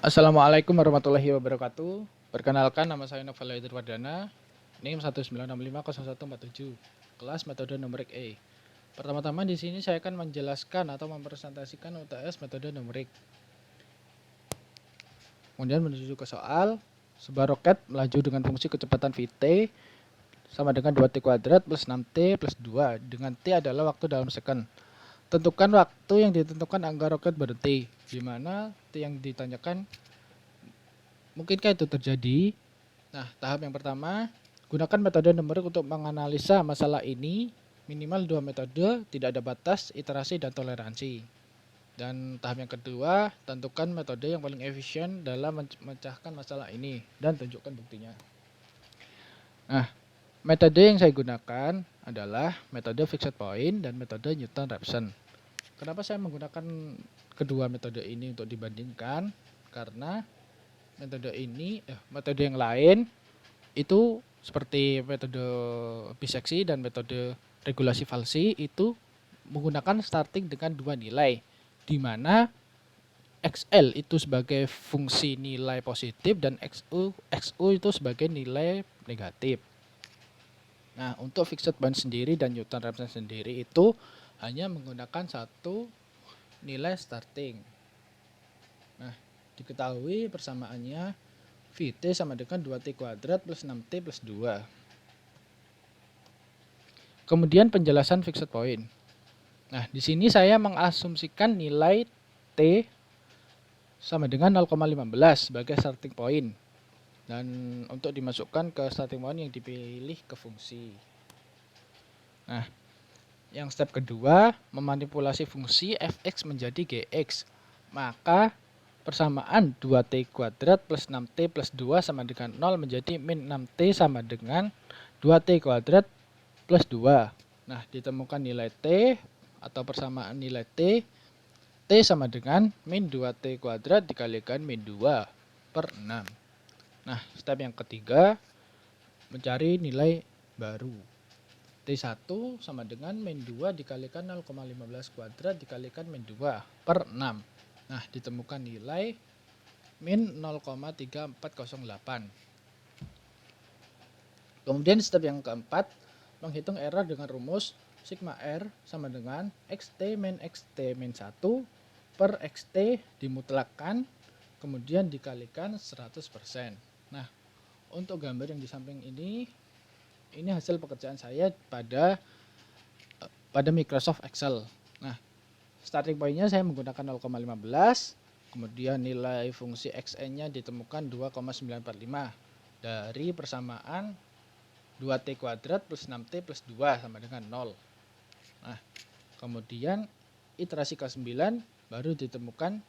Assalamualaikum warahmatullahi wabarakatuh. Perkenalkan, nama saya Novel Wardana, NIM 196500147, kelas metode numerik E. Pertama-tama di sini saya akan menjelaskan atau mempresentasikan UTS metode numerik. Kemudian menuju ke soal, sebuah roket melaju dengan fungsi kecepatan Vt sama dengan 2t kuadrat plus 6t plus 2, dengan t adalah waktu dalam second. Tentukan waktu yang ditentukan agar roket berhenti, di mana t yang ditanyakan mungkinkah itu terjadi. Nah, tahap yang pertama, gunakan metode numerik untuk menganalisa masalah ini. Minimal 2 metode, tidak ada batas, iterasi, dan toleransi. Dan tahap yang kedua, tentukan metode yang paling efisien dalam memecahkan masalah ini dan tunjukkan buktinya. Nah, metode yang saya gunakan adalah metode fixed point dan metode Newton-Raphson. Kenapa saya menggunakan kedua metode ini untuk dibandingkan? Karena metode yang lain itu seperti metode biseksi dan metode regulasi falsi itu menggunakan starting dengan dua nilai, di mana XL itu sebagai fungsi nilai positif dan XU itu sebagai nilai negatif. Nah, untuk fixed point sendiri dan Newton-Raphson sendiri itu hanya menggunakan satu nilai starting. Nah, diketahui persamaannya Vt sama dengan 2t kuadrat plus 6t plus 2. Kemudian penjelasan fixed point. Nah, di sini saya mengasumsikan nilai t sama dengan 0,15 sebagai starting point. Dan untuk dimasukkan ke starting point yang dipilih ke fungsi. Nah, yang step kedua, memanipulasi fungsi fx menjadi gx. Maka persamaan 2t kuadrat plus 6t plus 2 sama dengan 0 menjadi min 6t sama dengan 2t kuadrat plus 2. Nah, ditemukan nilai t atau persamaan nilai t sama dengan min 2t kuadrat dikalikan min 2 per 6. Nah, step yang ketiga, mencari nilai baru. T1 sama dengan min 2 dikalikan 0,15 kuadrat dikalikan min 2 per 6. Nah, ditemukan nilai min 0,3408. Kemudian step yang keempat, menghitung error dengan rumus sigma R sama dengan xt min 1 per xt dimutlakkan, kemudian dikalikan 100%. Nah, untuk gambar yang di samping ini hasil pekerjaan saya pada Microsoft Excel. Nah, starting point-nya saya menggunakan 0,15, kemudian nilai fungsi xn-nya ditemukan 2,945 dari persamaan 2t kuadrat plus 6t plus 2 sama dengan 0. Nah, kemudian iterasi ke-9 baru ditemukan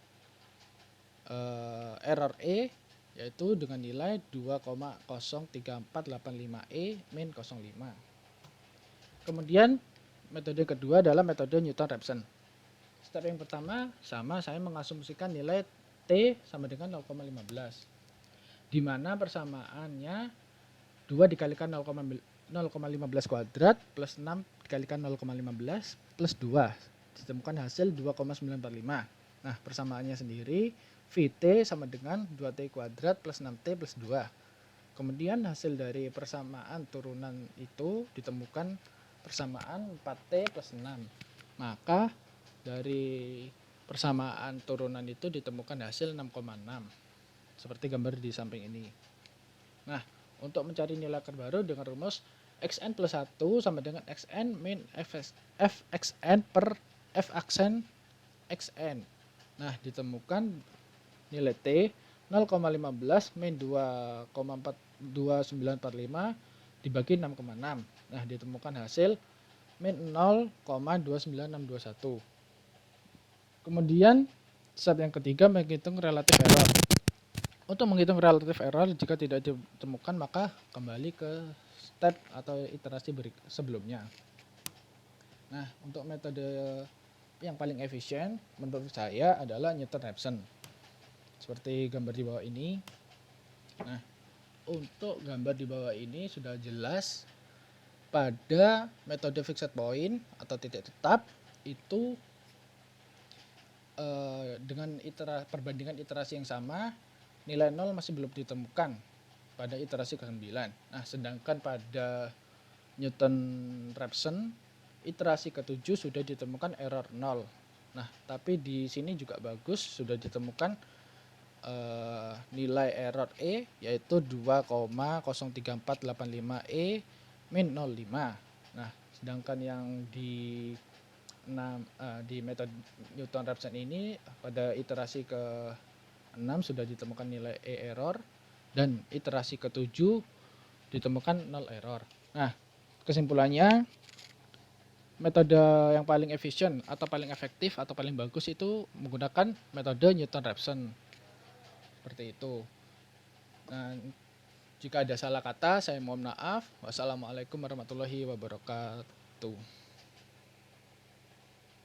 error E, yaitu dengan nilai 2,03485E min 05. Kemudian metode kedua adalah metode Newton-Raphson. Step yang pertama sama, saya mengasumsikan nilai T sama dengan 0,15, di mana persamaannya 2 dikalikan 0,15 kuadrat plus 6 dikalikan 0,15 plus 2, ditemukan hasil 2,945. Nah, persamaannya sendiri Vt sama dengan 2t kuadrat plus 6t plus 2. Kemudian hasil dari persamaan turunan itu ditemukan persamaan 4t plus 6. Maka dari persamaan turunan itu ditemukan hasil 6,6. Seperti gambar di samping ini. Nah, untuk mencari nilai terbaru dengan rumus xn plus 1 sama dengan xn min fxn per fxn xn. Nah, ditemukan nilai T 0,15 min 2,2945 dibagi 6,6. Nah, ditemukan hasil min 0,29621. Kemudian step yang ketiga, menghitung relatif error. Untuk menghitung relatif error, jika tidak ditemukan maka kembali ke step atau iterasi sebelumnya. Nah, untuk metode yang paling efisien menurut saya adalah Newton-Raphson. Seperti gambar di bawah ini. Nah, untuk gambar di bawah ini sudah jelas pada metode fixed point atau titik tetap itu dengan perbandingan iterasi yang sama, nilai 0 masih belum ditemukan pada iterasi ke-9. Nah, sedangkan pada Newton-Raphson iterasi ke-7 sudah ditemukan error 0. Nah, tapi di sini juga bagus sudah ditemukan nilai error E yaitu 2,03485 E min 05. Nah, sedangkan yang di metode Newton-Raphson ini pada iterasi ke-6 sudah ditemukan nilai E error dan iterasi ke-7 ditemukan 0 error. Nah, kesimpulannya metode yang paling efisien atau paling efektif atau paling bagus itu menggunakan metode Newton-Raphson. Seperti itu. Nah, jika ada salah kata saya mohon maaf. Wassalamualaikum warahmatullahi wabarakatuh.